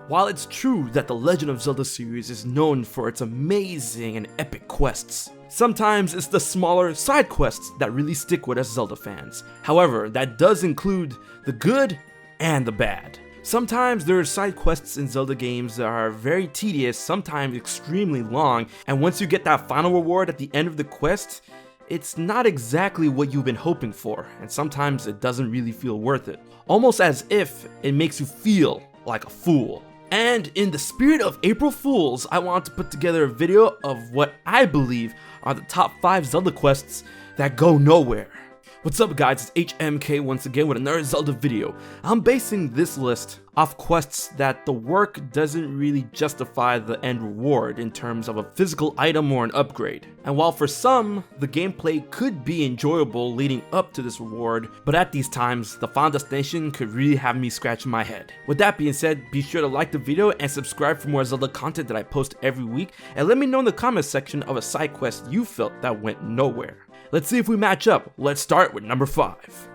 While it's true that the Legend of Zelda series is known for its amazing and epic quests, sometimes it's the smaller side quests that really stick with us Zelda fans. However, that does include the good and the bad. Sometimes there are side quests in Zelda games that are very tedious, sometimes extremely long, and once you get that final reward at the end of the quest, it's not exactly what you've been hoping for, and sometimes it doesn't really feel worth it. Almost as if it makes you feel like a fool. And in the spirit of April Fools, I want to put together a video of what I believe are the top 5 Zelda quests that go nowhere. What's up guys, it's HMK once again with another Zelda video. I'm basing this list off quests that the work doesn't really justify the end reward in terms of a physical item or an upgrade. And while for some, the gameplay could be enjoyable leading up to this reward, but at these times, the final destination could really have me scratching my head. With that being said, be sure to like the video and subscribe for more Zelda content that I post every week, and let me know in the comment section of a side quest you felt that went nowhere. Let's see if we match up. Let's start with number 5.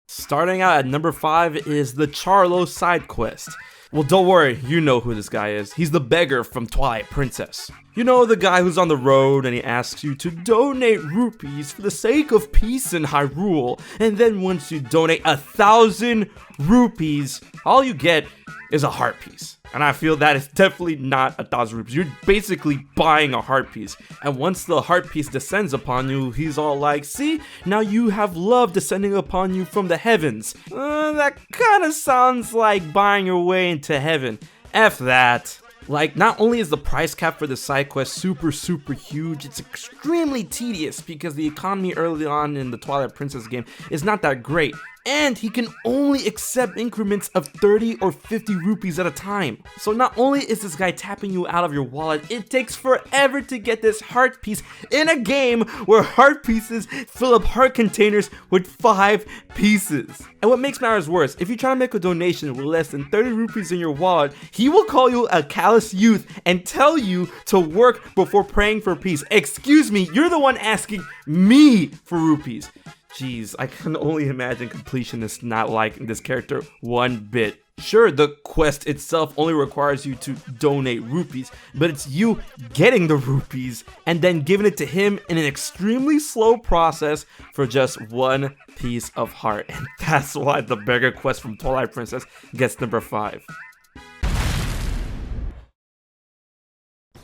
Starting out at number 5 is the Charlo side quest. Well, don't worry, you know who this guy is. He's the beggar from Twilight Princess. You know, the guy who's on the road and he asks you to donate rupees for the sake of peace in Hyrule. And then once you donate 1,000 rupees, all you get is a heart piece. And I feel that is definitely not 1,000 rupees. You're basically buying a heart piece. And once the heart piece descends upon you, he's all like, see, now you have love descending upon you from the heavens. That kind of sounds like buying your way into heaven. F that. Like, not only is the price cap for the side quest super huge, it's extremely tedious because the economy early on in the Twilight Princess game is not that great. And he can only accept increments of 30 or 50 rupees at a time. So not only is this guy tapping you out of your wallet, it takes forever to get this heart piece in a game where heart pieces fill up heart containers with 5 pieces. And what makes matters worse, if you try to make a donation with less than 30 rupees in your wallet, he will call you a callous youth and tell you to work before praying for peace. Excuse me, you're the one asking me for rupees. Jeez, I can only imagine completionists not liking this character one bit. Sure, the quest itself only requires you to donate rupees, but it's you getting the rupees and then giving it to him in an extremely slow process for just 1 piece of heart. And that's why the beggar quest from Twilight Princess gets number 5.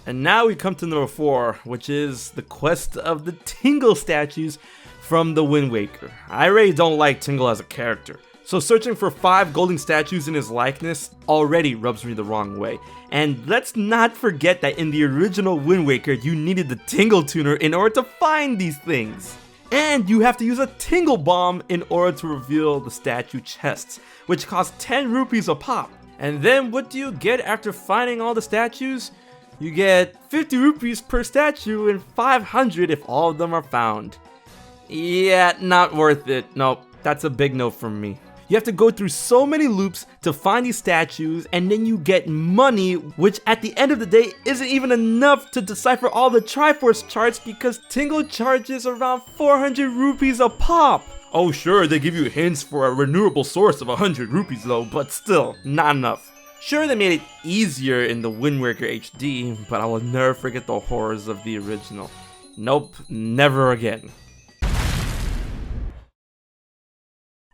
And now we come to number 4, which is the quest of the Tingle statues from the Wind Waker. I really don't like Tingle as a character, so searching for 5 golden statues in his likeness already rubs me the wrong way. And let's not forget that in the original Wind Waker, you needed the Tingle Tuner in order to find these things. And you have to use a Tingle Bomb in order to reveal the statue chests, which cost 10 rupees a pop. And then what do you get after finding all the statues? You get 50 rupees per statue and 500 if all of them are found. Yeah, not worth it. Nope, that's a big no from me. You have to go through so many loops to find these statues, and then you get money, which at the end of the day isn't even enough to decipher all the Triforce charts because Tingle charges around 400 rupees a pop. Oh sure, they give you hints for a renewable source of 100 rupees though, but still, not enough. Sure, they made it easier in the Wind Waker HD, but I will never forget the horrors of the original. Nope, never again.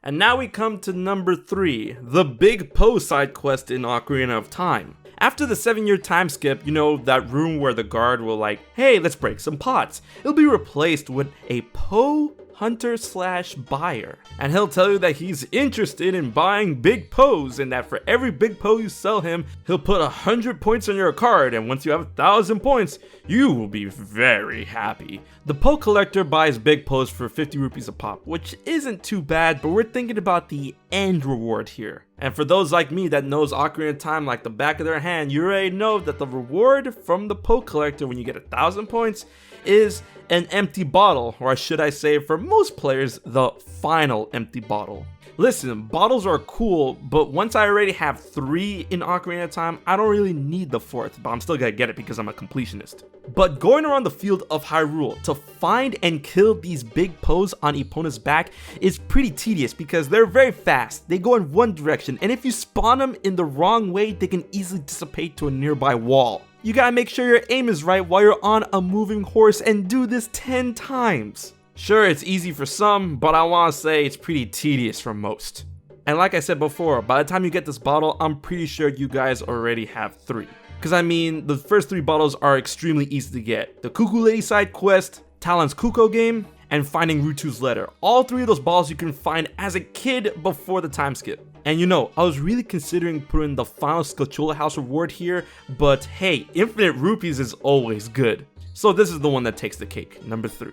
And now we come to number 3, the Big Po side quest in Ocarina of Time. After the 7-year time skip, you know, that room where the guard will like, hey, let's break some pots. It'll be replaced with a Po hunter / buyer. And he'll tell you that he's interested in buying big Poes and that for every big Po you sell him, he'll put 100 points on your card, and once you have 1,000 points, you will be very happy. The Po collector buys big Poes for 50 rupees a pop, which isn't too bad, but we're thinking about the end reward here. And for those like me that knows Ocarina of Time like the back of their hand, you already know that the reward from the Po collector when you get 1,000 points is an empty bottle, or should I say for most players, the final empty bottle. Listen, bottles are cool, but once I already have 3 in Ocarina of Time, I don't really need the 4th, but I'm still gonna get it because I'm a completionist. But going around the field of Hyrule to find and kill these big Poes on Epona's back is pretty tedious because they're very fast, they go in one direction, and if you spawn them in the wrong way, they can easily dissipate to a nearby wall. You gotta make sure your aim is right while you're on a moving horse and do this 10 times. Sure, it's easy for some, but I want to say it's pretty tedious for most. And like I said before, by the time you get this bottle, I'm pretty sure you guys already have 3. Because I mean, the first 3 bottles are extremely easy to get. The Cuckoo Lady side quest, Talon's Kuko game, and finding Rutu's letter. All 3 of those bottles you can find as a kid before the time skip. And you know, I was really considering putting the final Skulltula House reward here, but hey, infinite rupees is always good. So this is the one that takes the cake, number 3.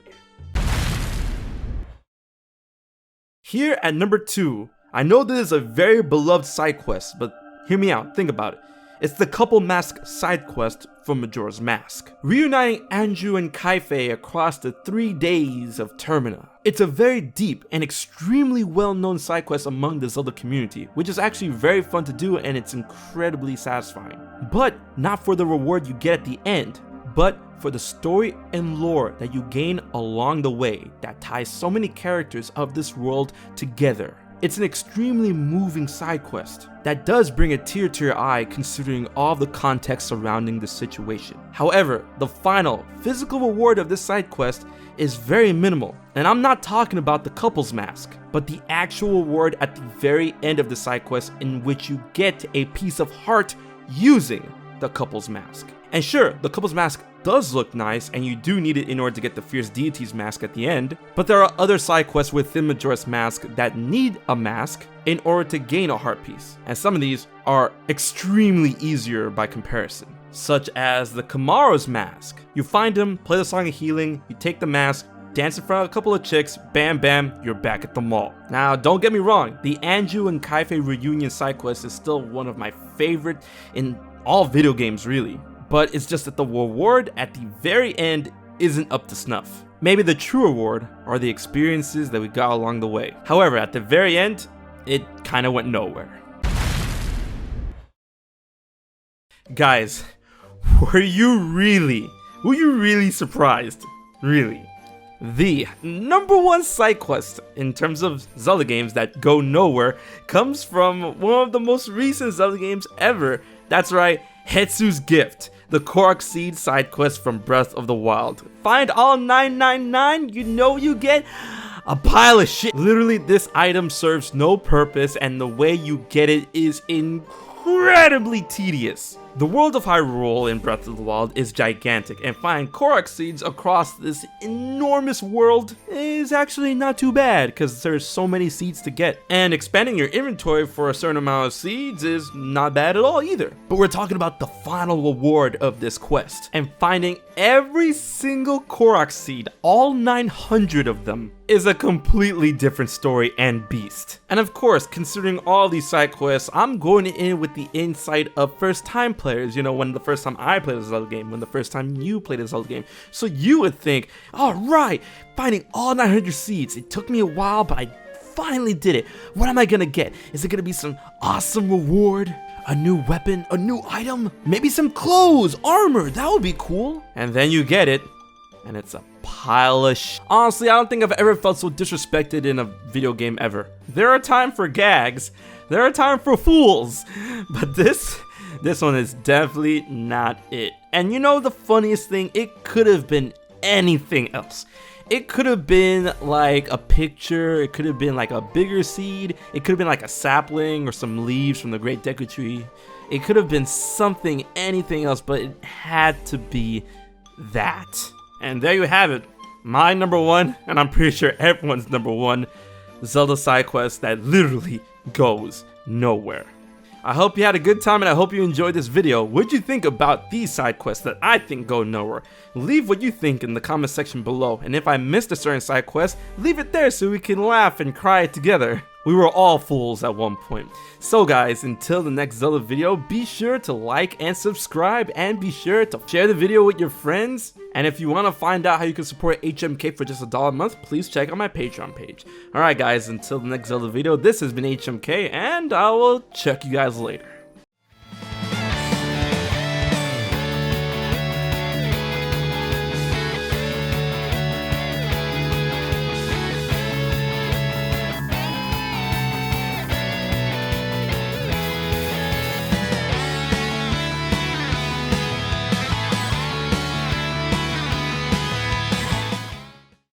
Here at number 2, I know this is a very beloved side quest, but hear me out, think about it. It's the Couple Mask side quest from Majora's Mask, reuniting Anju and Kaife across the 3 days of Termina. It's a very deep and extremely well-known side quest among the Zelda community, which is actually very fun to do and it's incredibly satisfying. But not for the reward you get at the end, but for the story and lore that you gain along the way that ties so many characters of this world together. It's an extremely moving side quest that does bring a tear to your eye considering all the context surrounding the situation. However, the final physical reward of this side quest is very minimal, and I'm not talking about the Couple's Mask, but the actual reward at the very end of the side quest in which you get a piece of heart using the Couple's Mask. And sure, the Couple's Mask does look nice and you do need it in order to get the Fierce Deity's mask at the end, but there are other side quests within Majora's Mask that need a mask in order to gain a heart piece, and some of these are extremely easier by comparison, such as the Majora's Mask. You find him, play the Song of Healing, you take the mask, dance in front of a couple of chicks, bam bam, you're back at the mall. Now don't get me wrong, the Anju and Kaife reunion side quest is still one of my favorite in all video games really. But it's just that the reward at the very end isn't up to snuff. Maybe the true reward are the experiences that we got along the way. However, at the very end, it kind of went nowhere. Guys, were you really surprised? Really? The number 1 side quest in terms of Zelda games that go nowhere comes from one of the most recent Zelda games ever. That's right, Hetsu's Gift, the Korok Seed side quest from Breath of the Wild. Find all 999, you know you get a pile of shit. Literally, this item serves no purpose and the way you get it is incredibly tedious. The world of Hyrule in Breath of the Wild is gigantic, and finding Korok seeds across this enormous world is actually not too bad because there's so many seeds to get. And expanding your inventory for a certain amount of seeds is not bad at all either. But we're talking about the final reward of this quest, and finding every single Korok seed, all 900 of them, is a completely different story and beast. And of course, considering all these side quests, I'm going in with the insight of first time players, you know, when the first time I played a Zelda game, when the first time you played a Zelda game. So you would think, alright, finding all 900 seeds, it took me a while, but I finally did it. What am I gonna get? Is it gonna be some awesome reward? A new weapon? A new item? Maybe some clothes, armor, that would be cool. And then you get it, and it's a pile of Honestly, I don't think I've ever felt so disrespected in a video game ever. There are times for gags, there are times for fools, but this one is definitely not it. And you know the funniest thing, it could have been anything else. It could have been like a picture, it could have been like a bigger seed, it could have been like a sapling or some leaves from the Great Deku Tree. It could have been something, anything else, but it had to be that. And there you have it, my number 1, and I'm pretty sure everyone's number 1, Zelda side quest that literally goes nowhere. I hope you had a good time and I hope you enjoyed this video. What'd you think about these side quests that I think go nowhere? Leave what you think in the comment section below, and if I missed a certain side quest, leave it there so we can laugh and cry together. We were all fools at one point. So guys, until the next Zelda video, be sure to like and subscribe, and be sure to share the video with your friends. And if you want to find out how you can support HMK for just $1 a month, please check out my Patreon page. Alright guys, until the next Zelda video, this has been HMK, and I will check you guys later.